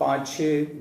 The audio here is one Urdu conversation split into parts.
5-6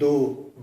2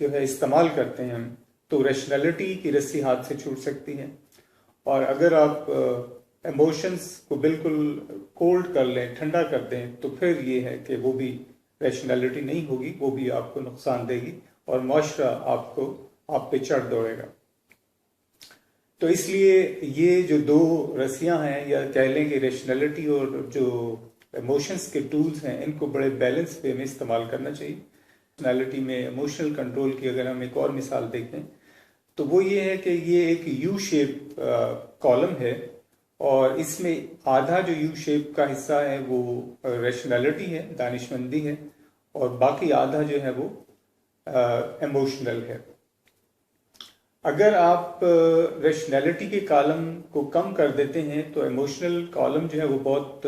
جو ہے استعمال کرتے ہیں ہم، تو ریشنلٹی کی رسی ہاتھ سے چھوٹ سکتی ہے. اور اگر آپ ایموشنس کو بالکل کولڈ کر لیں، ٹھنڈا کر دیں، تو پھر یہ ہے کہ وہ بھی ریشنلٹی نہیں ہوگی، وہ بھی آپ کو نقصان دے گی اور معاشرہ آپ پہ چڑھ دوڑے گا. تو اس لیے یہ جو دو رسیاں ہیں، یا کہہ لیں کہ ریشنلٹی اور جو ایموشنس کے ٹولز ہیں، ان کو بڑے بیلنس وے میں استعمال کرنا چاہیے. ریشنلٹی میں ایموشنل کنٹرول کی اگر ہم ایک اور مثال دیکھیں تو وہ یہ ہے کہ یہ ایک یو شیپ کالم ہے، اور اس میں آدھا جو یو شیپ کا حصہ ہے وہ ریشنلٹی ہے، دانش مندی ہے، اور باقی آدھا جو ہے وہ ایموشنل ہے. اگر آپ ریشنلٹی کے کالم کو کم کر دیتے ہیں تو ایموشنل کالم جو ہے وہ بہت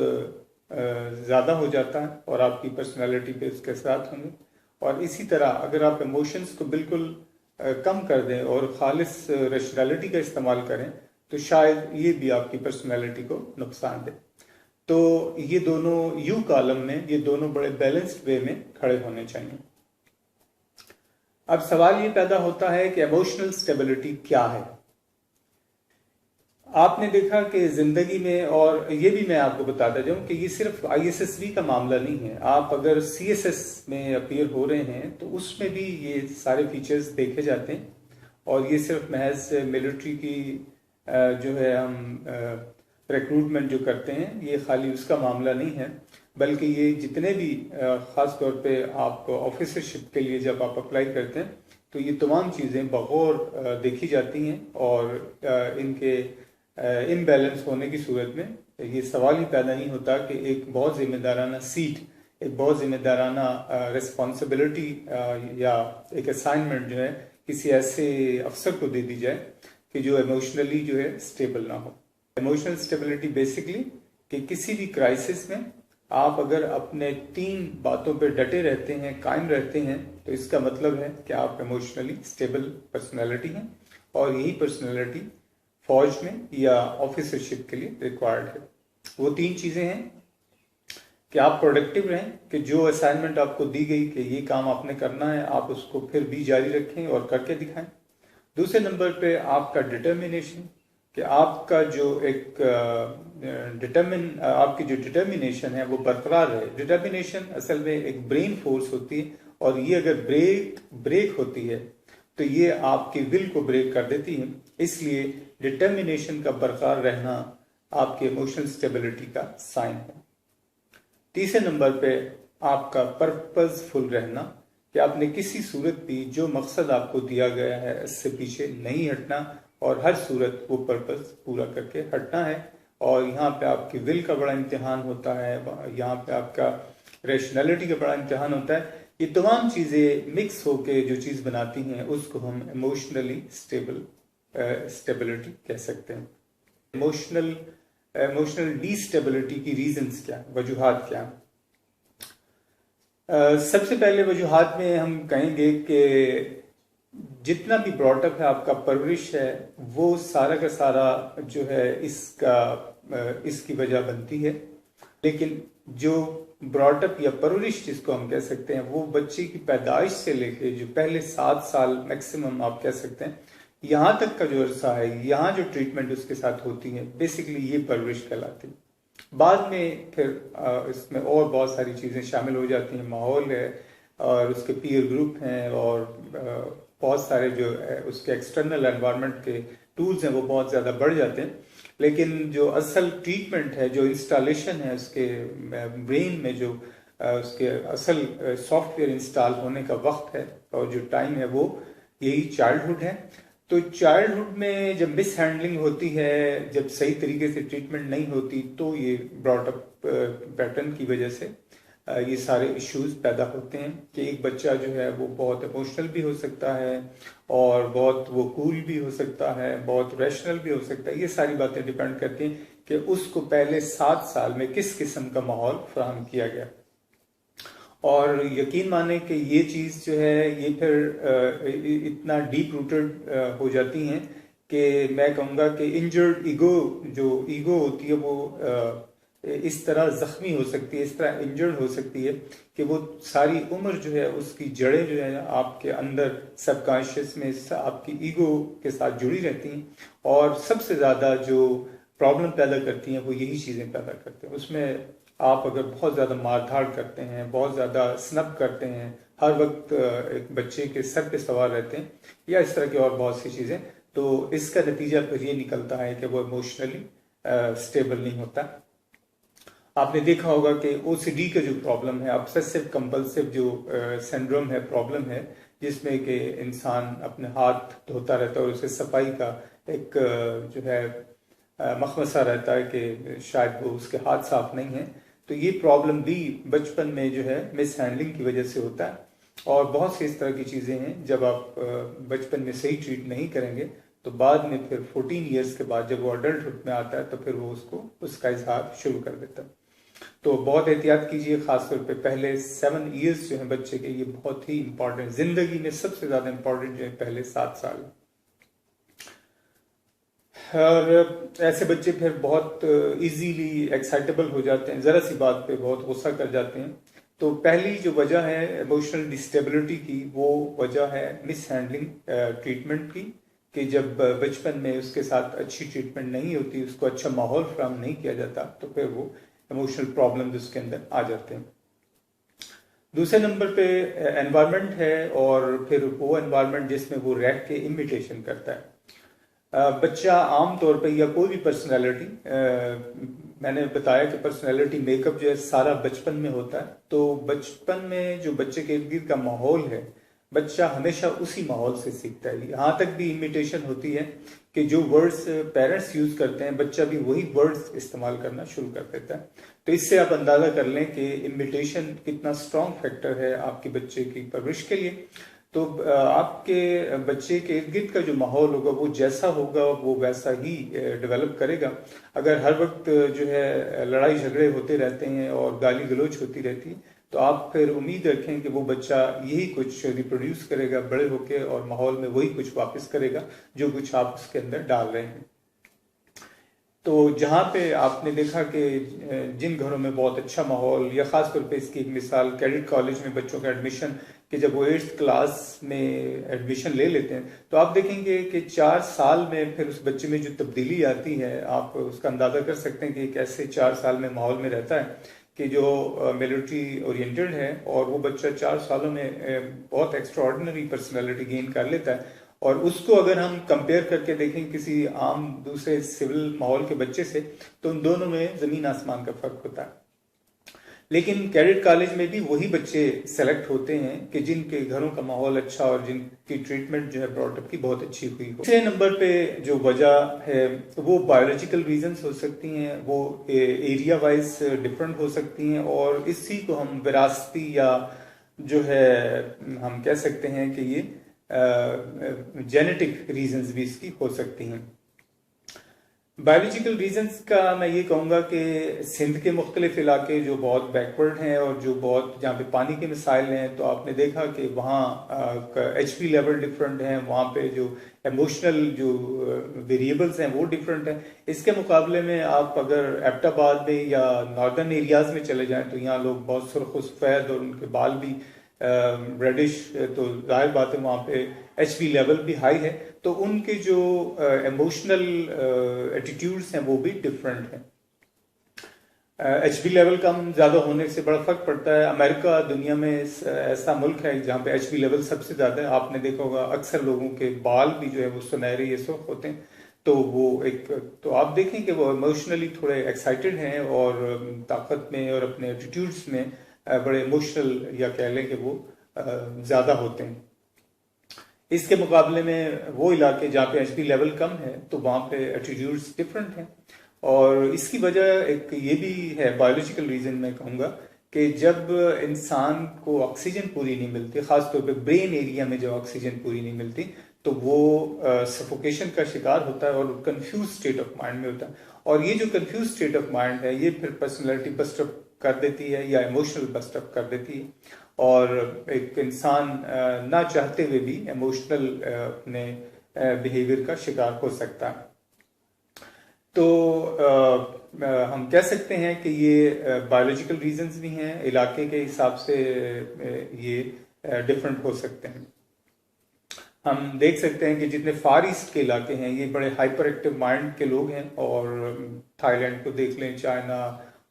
زیادہ ہو جاتا ہے، اور آپ کی پرسنالٹی پہ اس کے ساتھ ہوں گے. اور اسی طرح اگر آپ ایموشنز کو بالکل کم کر دیں اور خالص ریشنلٹی کا استعمال کریں تو شاید یہ بھی آپ کی پرسنالٹی کو نقصان دے. تو یہ دونوں یو کالم میں یہ دونوں بڑے بیلنسڈ وے میں کھڑے ہونے چاہیے. اب سوال یہ پیدا ہوتا ہے کہ ایموشنل اسٹیبلٹی کیا ہے. آپ نے دیکھا کہ زندگی میں، اور یہ بھی میں آپ کو بتاتا جاؤں کہ یہ صرف ISSB کا معاملہ نہیں ہے. آپ اگر CSS میں اپیئر ہو رہے ہیں تو اس میں بھی یہ سارے فیچرز دیکھے جاتے ہیں، اور یہ صرف محض ملٹری کی جو ہے ہم ریکروٹمنٹ جو کرتے ہیں، یہ خالی اس کا معاملہ نہیں ہے، بلکہ یہ جتنے بھی خاص طور پہ آپ آفیسرشپ کے لیے جب آپ اپلائی کرتے ہیں تو یہ تمام چیزیں بغور دیکھی جاتی ہیں، اور ان کے امبیلنس ہونے کی صورت میں یہ سوال ہی پیدا نہیں ہوتا کہ ایک بہت ذمہ دارانہ سیٹ، ایک بہت ذمہ دارانہ رسپانسبلٹی یا ایک اسائنمنٹ جو ہے کسی ایسے افسر کو دے دی جائے کہ جو ایموشنلی جو ہے اسٹیبل نہ ہو. ایموشنل اسٹیبلٹی بیسکلی کہ کسی بھی کرائسس میں آپ اگر اپنے 3 باتوں پہ ڈٹے رہتے ہیں، قائم رہتے ہیں، تو اس کا مطلب ہے کہ آپ ایموشنلی اسٹیبل پرسنالٹی ہیں، اور یہی پرسنالٹی فوج میں یا آفیسرشپ کے لیے ریکوائرڈ ہے. وہ 3 چیزیں ہیں کہ آپ پروڈکٹیو رہیں، کہ جو اسائنمنٹ آپ کو دی گئی کہ یہ کام آپ نے کرنا ہے، آپ اس کو پھر بھی جاری رکھیں اور کر کے دکھائیں. دوسرے نمبر پہ آپ کا ڈٹرمینیشن، کہ آپ کا جو ایک آپ کی جو ڈٹرمینیشن ہے وہ برقرار رہے. ڈٹرمینیشن اصل میں ایک برین فورس ہوتی ہے، اور یہ اگر بریک ہوتی ہے تو یہ آپ کی ول کو بریک کر دیتی ہے. اس لیے ڈٹرمینیشن کا برقرار رہنا آپ کے ایموشنل اسٹیبلٹی کا سائن ہے. تیسرے نمبر پہ آپ کا پرپز فل رہنا، کہ آپ نے کسی صورت بھی جو مقصد آپ کو دیا گیا ہے اس سے پیچھے نہیں ہٹنا، اور ہر صورت وہ پرپز پورا کر کے ہٹنا ہے. اور یہاں پہ آپ کی ول کا بڑا امتحان ہوتا ہے، یہاں پہ آپ کا ریشنلٹی کا بڑا امتحان ہوتا ہے. یہ تمام چیزیں مکس ہو کے جو چیز بناتی ہیں اس کو ہم ایموشنلی اسٹیبلٹی کہہ سکتے ہیں. ایموشنل ڈی اسٹیبلٹی کی ریزنز کیا ہیں، وجوہات کیا ہیں؟ سب سے پہلے وجوہات میں ہم کہیں گے کہ جتنا بھی براٹ اپ ہے، آپ کا پرورش ہے، وہ سارا کا سارا جو ہے اس کی وجہ بنتی ہے. لیکن جو براٹ اپ یا پرورش جس کو ہم کہہ سکتے ہیں، وہ بچے کی پیدائش سے لے کے جو پہلے 7 سال میکسیمم آپ کہہ سکتے ہیں یہاں تک کا جو عرصہ ہے، یہاں جو ٹریٹمنٹ اس کے ساتھ ہوتی ہے، بیسیکلی یہ پرورش کہلاتی ہے. بعد میں پھر اس میں اور بہت ساری چیزیں شامل ہو جاتی ہیں، ماحول ہے اور اس کے پیئر گروپ ہیں، اور بہت سارے جو اس کے ایکسٹرنل انوائرمنٹ کے ٹولز ہیں وہ بہت زیادہ بڑھ جاتے ہیں. لیکن جو اصل ٹریٹمنٹ ہے، جو انسٹالیشن ہے اس کے برین میں، جو اس کے اصل سافٹ ویئر انسٹال ہونے کا وقت ہے اور جو ٹائم ہے، وہ یہی چائلڈہڈ ہے. تو چائلڈہڈ میں جب مس ہینڈلنگ ہوتی ہے، جب صحیح طریقے سے ٹریٹمنٹ نہیں ہوتی، تو یہ براٹ اپ پیٹرن کی وجہ سے یہ سارے ایشوز پیدا ہوتے ہیں کہ ایک بچہ جو ہے وہ بہت ایموشنل بھی ہو سکتا ہے، اور بہت وہ کول بھی ہو سکتا ہے، بہت ریشنل بھی ہو سکتا ہے. یہ ساری باتیں ڈیپینڈ کرتی ہیں کہ اس کو پہلے 7 سال میں کس قسم کا ماحول فراہم کیا گیا. اور یقین مانیں کہ یہ چیز جو ہے یہ پھر اتنا ڈیپ روٹڈ ہو جاتی ہیں کہ میں کہوں گا کہ انجرڈ ایگو، جو ایگو ہوتی ہے وہ اس طرح زخمی ہو سکتی ہے، اس طرح انجرڈ ہو سکتی ہے کہ وہ ساری عمر جو ہے اس کی جڑیں جو ہے آپ کے اندر سب کانشیس میں آپ کی ایگو کے ساتھ جڑی رہتی ہیں، اور سب سے زیادہ جو پرابلم پیدا کرتی ہیں وہ یہی چیزیں پیدا کرتے ہیں۔ اس میں آپ اگر بہت زیادہ مار دھاڑ کرتے ہیں، بہت زیادہ سنپ کرتے ہیں، ہر وقت ایک بچے کے سر پہ سوار رہتے ہیں، یا اس طرح کی اور بہت سی چیزیں، تو اس کا نتیجہ پھر یہ نکلتا ہے کہ وہ ایموشنلی اسٹیبل نہیں ہوتا۔ آپ نے دیکھا ہوگا کہ او سی ڈی کا جو پرابلم ہے، obsessive compulsive جو سنڈروم ہے، پرابلم ہے، جس میں کہ انسان اپنے ہاتھ دھوتا رہتا ہے اور اسے صفائی کا ایک جو ہے مخمصہ رہتا ہے کہ شاید وہ اس کے ہاتھ صاف نہیں ہیں، تو یہ پرابلم بھی بچپن میں جو ہے مس ہینڈلنگ کی وجہ سے ہوتا ہے۔ اور بہت سی اس طرح کی چیزیں ہیں، جب آپ بچپن میں صحیح ٹریٹ نہیں کریں گے تو بعد میں پھر 14 ایئرس کے بعد جب وہ اڈلٹہڈ میں آتا ہے تو پھر وہ اس کا اظہار شروع کر دیتا ہے۔ تو بہت احتیاط کیجیے، خاص طور پہ پہلے 7 ایئرس جو ہیں بچے کے، یہ بہت ہی امپورٹنٹ، زندگی میں سب سے زیادہ امپورٹنٹ جو ہے پہلے 7 سال۔ اور ایسے بچے پھر بہت ایزیلی ایکسائٹیبل ہو جاتے ہیں، ذرا سی بات پہ بہت غصہ کر جاتے ہیں۔ تو پہلی جو وجہ ہے ایموشنل ڈسٹیبلٹی کی، وہ وجہ ہے مس ہینڈلنگ ٹریٹمنٹ کی، کہ جب بچپن میں اس کے ساتھ اچھی ٹریٹمنٹ نہیں ہوتی، اس کو اچھا ماحول فراہم نہیں کیا جاتا، تو پھر وہ ایموشنل پرابلمز اس کے اندر آ جاتے ہیں۔ دوسرے نمبر پہ انوائرمنٹ ہے، اور پھر وہ انوائرمنٹ جس میں وہ رہ کے امیٹیشن کرتا ہے۔ بچہ عام طور پہ یا کوئی بھی پرسنالٹی، میں نے بتایا کہ پرسنالٹی میک اپ جو ہے سارا بچپن میں ہوتا ہے، تو بچپن میں جو بچے کے ارد گرد کا ماحول ہے، بچہ ہمیشہ اسی ماحول سے سیکھتا ہے۔ یہاں تک بھی امیٹیشن ہوتی ہے کہ جو ورڈز پیرنٹس یوز کرتے ہیں بچہ بھی وہی ورڈز استعمال کرنا شروع کر دیتا ہے۔ تو اس سے آپ اندازہ کر لیں کہ امیٹیشن کتنا اسٹرانگ فیکٹر ہے آپ کے بچے کی پرورش کے لیے۔ تو آپ کے بچے کے ارد گرد کا جو ماحول ہوگا وہ جیسا ہوگا وہ ویسا ہی ڈیولپ کرے گا۔ اگر ہر وقت جو ہے لڑائی جھگڑے ہوتے رہتے ہیں اور گالی گلوچ ہوتی رہتی ہے، تو آپ پھر امید رکھیں کہ وہ بچہ یہی کچھ ریپروڈیوس کرے گا بڑے ہو کے، اور ماحول میں وہی کچھ واپس کرے گا جو کچھ آپ اس کے اندر ڈال رہے ہیں۔ تو جہاں پہ آپ نے دیکھا کہ جن گھروں میں بہت اچھا ماحول، یا خاص طور پہ اس کی ایک مثال کیڈٹ کالج میں بچوں کا ایڈمیشن، کہ جب وہ 8th کلاس میں ایڈمیشن لے لیتے ہیں تو آپ دیکھیں گے کہ 4 سال میں پھر اس بچے میں جو تبدیلی آتی ہے، آپ اس کا اندازہ کر سکتے ہیں کہ کیسے 4 سال میں ماحول میں رہتا ہے، کہ جو ملٹری اورینٹڈ ہے، اور وہ بچہ 4 سالوں میں بہت ایکسٹرا آرڈنری پرسنالٹی گین کر لیتا ہے، اور اس کو اگر ہم کمپیئر کر کے دیکھیں کسی عام دوسرے سول ماحول کے بچے سے، تو ان دونوں میں زمین آسمان کا فرق ہوتا ہے۔ لیکن کیڈٹ کالج میں بھی وہی بچے سلیکٹ ہوتے ہیں کہ جن کے گھروں کا ماحول اچھا اور جن کی ٹریٹمنٹ جو ہے براٹ اپ کی بہت اچھی ہوئی ہو۔ تیسرے نمبر پہ جو وجہ ہے وہ بایولوجیکل ریزنز ہو سکتی ہیں، وہ ایریا وائز ڈفرنٹ ہو سکتی ہیں، اور اسی کو ہم وراثتی یا جو ہے ہم کہہ سکتے ہیں کہ یہ جینیٹک ریزنز بھی اس کی ہو سکتی ہیں۔ بایولوجیکل ریزنز کا میں یہ کہوں گا کہ سندھ کے مختلف علاقے جو بہت بیکورڈ ہیں اور جو بہت جہاں پہ پانی کے مسائل ہیں، تو آپ نے دیکھا کہ وہاں ایچ پی لیول ڈفرنٹ ہیں، وہاں پہ جو ایموشنل جو ویریبلز ہیں وہ ڈفرنٹ ہیں۔ اس کے مقابلے میں آپ اگر ایبٹ آباد میں یا ناردرن ایریاز میں چلے جائیں تو یہاں لوگ بہت سرخ و سفید اور ان کے بال بھی ریڈش، تو ظاہر بات ہے وہاں پہ ایچ پی لیول بھی ہائی ہے، تو ان کے جو ایموشنل ایٹیٹیوڈس ہیں وہ بھی ڈفرینٹ ہیں۔ ایچ پی لیول کم زیادہ ہونے سے بڑا فرق پڑتا ہے۔ امریکہ دنیا میں ایسا ملک ہے جہاں پہ ایچ پی لیول سب سے زیادہ ہے۔ آپ نے دیکھا ہوگا اکثر لوگوں کے بال بھی جو ہے وہ سنہرے یا سرخ ہوتے ہیں، تو وہ تو آپ دیکھیں کہ وہ ایموشنلی تھوڑے ایکسائٹیڈ ہیں، اور طاقت میں اور اپنے ایٹیٹیوڈس میں بڑے ایموشنل یا کہہ لیں کہ وہ زیادہ ہوتے ہیں۔ اس کے مقابلے میں وہ علاقے جہاں پہ ایچ پی لیول کم ہے تو وہاں پہ ایٹیٹیوڈس ڈفرینٹ ہیں، اور اس کی وجہ ایک یہ بھی ہے، بایولوجیکل ریزن میں کہوں گا، کہ جب انسان کو آکسیجن پوری نہیں ملتی، خاص طور پہ برین ایریا میں جب آکسیجن پوری نہیں ملتی، تو وہ سفوکیشن کا شکار ہوتا ہے اور کنفیوز اسٹیٹ آف مائنڈ میں ہوتا ہے، اور یہ جو کنفیوز اسٹیٹ آف مائنڈ ہے یہ پھر پرسنالٹی بسٹ اپ کر دیتی ہے یا ایموشنل بسٹ اپ کر دیتی ہے، اور ایک انسان نہ چاہتے ہوئے بھی ایموشنل اپنے بیہیویئر کا شکار ہو سکتا ہے۔ تو ہم کہہ سکتے ہیں کہ یہ بایولوجیکل ریزنز بھی ہیں، علاقے کے حساب سے یہ ڈفرینٹ ہو سکتے ہیں۔ ہم دیکھ سکتے ہیں کہ جتنے فار ایسٹ کے علاقے ہیں یہ بڑے ہائپر ایکٹیو مائنڈ کے لوگ ہیں، اور تھائی لینڈ کو دیکھ لیں، چائنا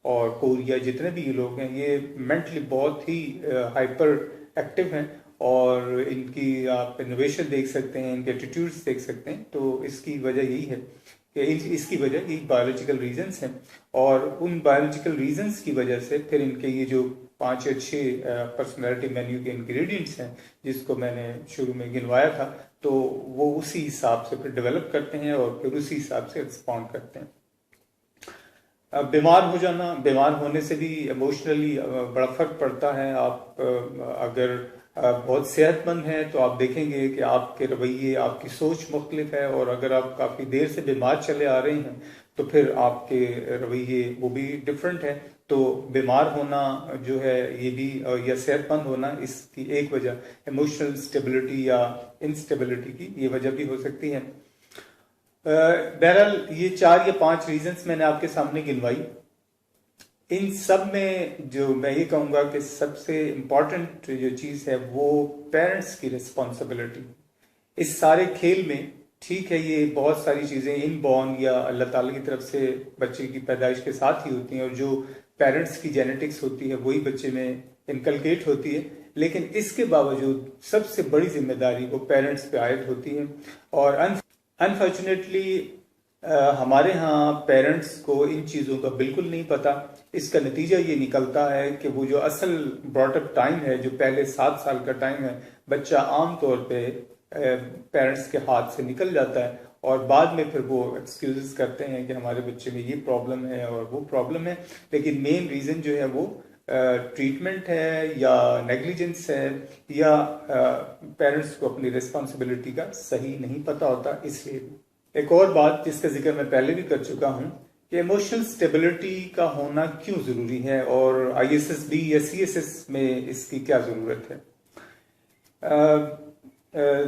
اور کوریا، جتنے بھی یہ لوگ ہیں یہ مینٹلی بہت ہی ہائپر ایکٹیو ہیں، اور ان کی آپ انوویشن دیکھ سکتے ہیں، ان کے ایٹیٹیوڈس دیکھ سکتے ہیں۔ تو اس کی وجہ یہی ہے کہ اس کی وجہ یہ بایولوجیکل ریزنس ہیں، اور ان بایولوجیکل ریزنس کی وجہ سے پھر ان کے یہ جو 5 یا 6 پرسنالٹی مینیو کے انگریڈینٹس ہیں جس کو میں نے شروع میں گنوایا تھا، تو وہ اسی حساب سے پھر ڈیولپ کرتے ہیں اور پھر اسی حساب سے رسپونڈ کرتے ہیں۔ بیمار ہو جانا، بیمار ہونے سے بھی ایموشنلی بڑا فرق پڑتا ہے۔ آپ اگر بہت صحت مند ہیں تو آپ دیکھیں گے کہ آپ کے رویے، آپ کی سوچ مختلف ہے، اور اگر آپ کافی دیر سے بیمار چلے آ رہے ہیں تو پھر آپ کے رویے وہ بھی ڈفرینٹ ہے۔ تو بیمار ہونا جو ہے یہ بھی، یا صحت مند ہونا، اس کی ایک وجہ ایموشنل اسٹیبلٹی یا انسٹیبلٹی کی یہ وجہ بھی ہو سکتی ہے۔ بہرحال یہ 4 یا 5 ریزنز میں نے آپ کے سامنے گنوائی۔ ان سب میں جو میں یہ کہوں گا کہ سب سے امپورٹنٹ جو چیز ہے وہ پیرنٹس کی رسپانسبلٹی۔ اس سارے کھیل میں، ٹھیک ہے یہ بہت ساری چیزیں ان بورن یا اللہ تعالیٰ کی طرف سے بچے کی پیدائش کے ساتھ ہی ہوتی ہیں، اور جو پیرنٹس کی جینیٹکس ہوتی ہے وہی بچے میں انکلکیٹ ہوتی ہے، لیکن اس کے باوجود سب سے بڑی ذمہ داری وہ پیرنٹس پہ عائد ہوتی ہے۔ اور انفارچونیٹلی ہمارے ہاں پیرنٹس کو ان چیزوں کا بالکل نہیں پتہ۔ اس کا نتیجہ یہ نکلتا ہے کہ وہ جو اصل براٹ اپ ٹائم ہے، جو پہلے 7 سال کا ٹائم ہے، بچہ عام طور پہ پیرنٹس کے ہاتھ سے نکل جاتا ہے، اور بعد میں پھر وہ ایکسکیوزز کرتے ہیں کہ ہمارے بچے میں یہ پرابلم ہے اور وہ پرابلم ہے، لیکن مین ریزن جو ہے وہ ٹریٹمنٹ ہے یا نیگلیجنس ہے، یا پیرنٹس کو اپنی رسپانسبلٹی کا صحیح نہیں پتہ ہوتا۔ اس لیے ایک اور بات جس کا ذکر میں پہلے بھی کر چکا ہوں کہ ایموشنل سٹیبلٹی کا ہونا کیوں ضروری ہے، اور ISSB یا CSS میں اس کی کیا ضرورت ہے۔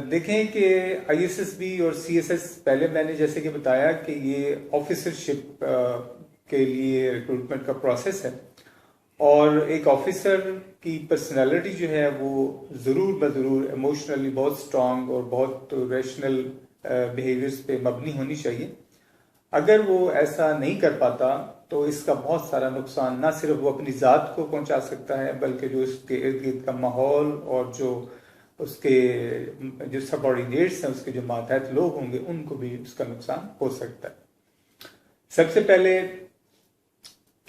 دیکھیں کہ ISSB اور CSS، پہلے میں نے جیسے کہ بتایا کہ یہ آفیسرشپ کے لیے ریکروٹمنٹ کا پروسیس ہے، اور ایک آفیسر کی پرسنالٹی جو ہے وہ ضرور بضرور ایموشنلی بہت سٹرانگ اور بہت ریشنل بیہیویئرس پہ مبنی ہونی چاہیے۔ اگر وہ ایسا نہیں کر پاتا تو اس کا بہت سارا نقصان نہ صرف وہ اپنی ذات کو پہنچا سکتا ہے، بلکہ جو اس کے ارد گرد کا ماحول اور جو اس کے جو سبارڈینیٹس ہیں، اس کے جو ماتحت لوگ ہوں گے، ان کو بھی اس کا نقصان ہو سکتا ہے۔ سب سے پہلے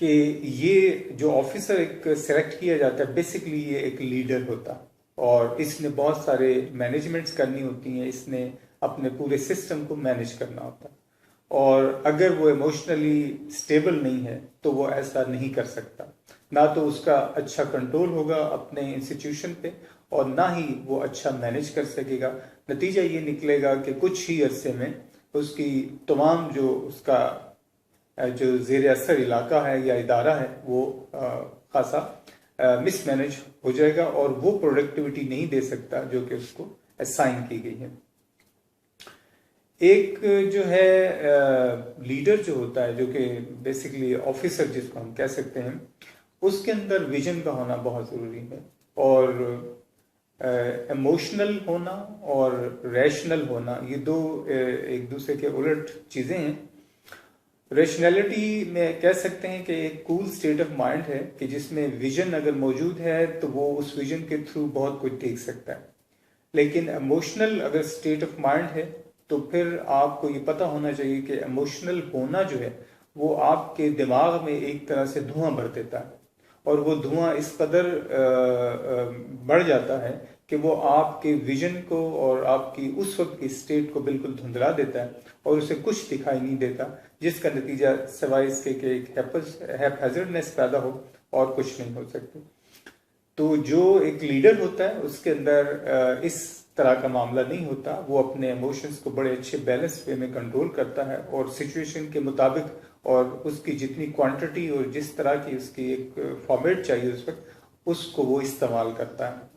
کہ یہ جو آفیسر ایک سلیکٹ کیا جاتا ہے، بیسکلی یہ ایک لیڈر ہوتا ہے، اور اس نے بہت سارے مینجمنٹس کرنی ہوتی ہیں، اس نے اپنے پورے سسٹم کو مینیج کرنا ہوتا ہے، اور اگر وہ ایموشنلی سٹیبل نہیں ہے تو وہ ایسا نہیں کر سکتا۔ نہ تو اس کا اچھا کنٹرول ہوگا اپنے انسٹیٹیوشن پہ، اور نہ ہی وہ اچھا مینیج کر سکے گا۔ نتیجہ یہ نکلے گا کہ کچھ ہی عرصے میں اس کی تمام جو اس کا جو زیر اثر علاقہ ہے یا ادارہ ہے وہ خاصا مس مینیج ہو جائے گا، اور وہ پروڈکٹیوٹی نہیں دے سکتا جو کہ اس کو اسائن کی گئی ہے۔ ایک جو ہے لیڈر جو ہوتا ہے، جو کہ بیسکلی آفیسر جس کو ہم کہہ سکتے ہیں، اس کے اندر ویژن کا ہونا بہت ضروری ہے، اور ایموشنل ہونا اور ریشنل ہونا یہ دو ایک دوسرے کے الٹ چیزیں ہیں۔ ریشنلٹی میں کہہ سکتے ہیں کہ ایک کول سٹیٹ آف مائنڈ ہے کہ جس میں ویژن اگر موجود ہے تو وہ اس ویژن کے تھرو بہت کچھ دیکھ سکتا ہے، لیکن ایموشنل اگر سٹیٹ آف مائنڈ ہے تو پھر آپ کو یہ پتہ ہونا چاہیے کہ ایموشنل ہونا جو ہے وہ آپ کے دماغ میں ایک طرح سے دھواں بھر دیتا ہے، اور وہ دھواں اس قدر بڑھ جاتا ہے کہ وہ آپ کے ویژن کو اور آپ کی اس وقت کی اسٹیٹ کو بالکل دھندلا دیتا ہے، اور اسے کچھ دکھائی نہیں دیتا، جس کا نتیجہ سوائے اس کے کہ ایک ہیپیزرڈنس پیدا ہو اور کچھ نہیں ہو سکتی۔ تو جو ایک لیڈر ہوتا ہے اس کے اندر اس طرح کا معاملہ نہیں ہوتا، وہ اپنے ایموشنز کو بڑے اچھے بیلنس وے میں کنٹرول کرتا ہے، اور سچویشن کے مطابق اور اس کی جتنی کوانٹٹی اور جس طرح کی اس کی ایک فارمیٹ چاہیے اس وقت، اس کو وہ استعمال کرتا ہے۔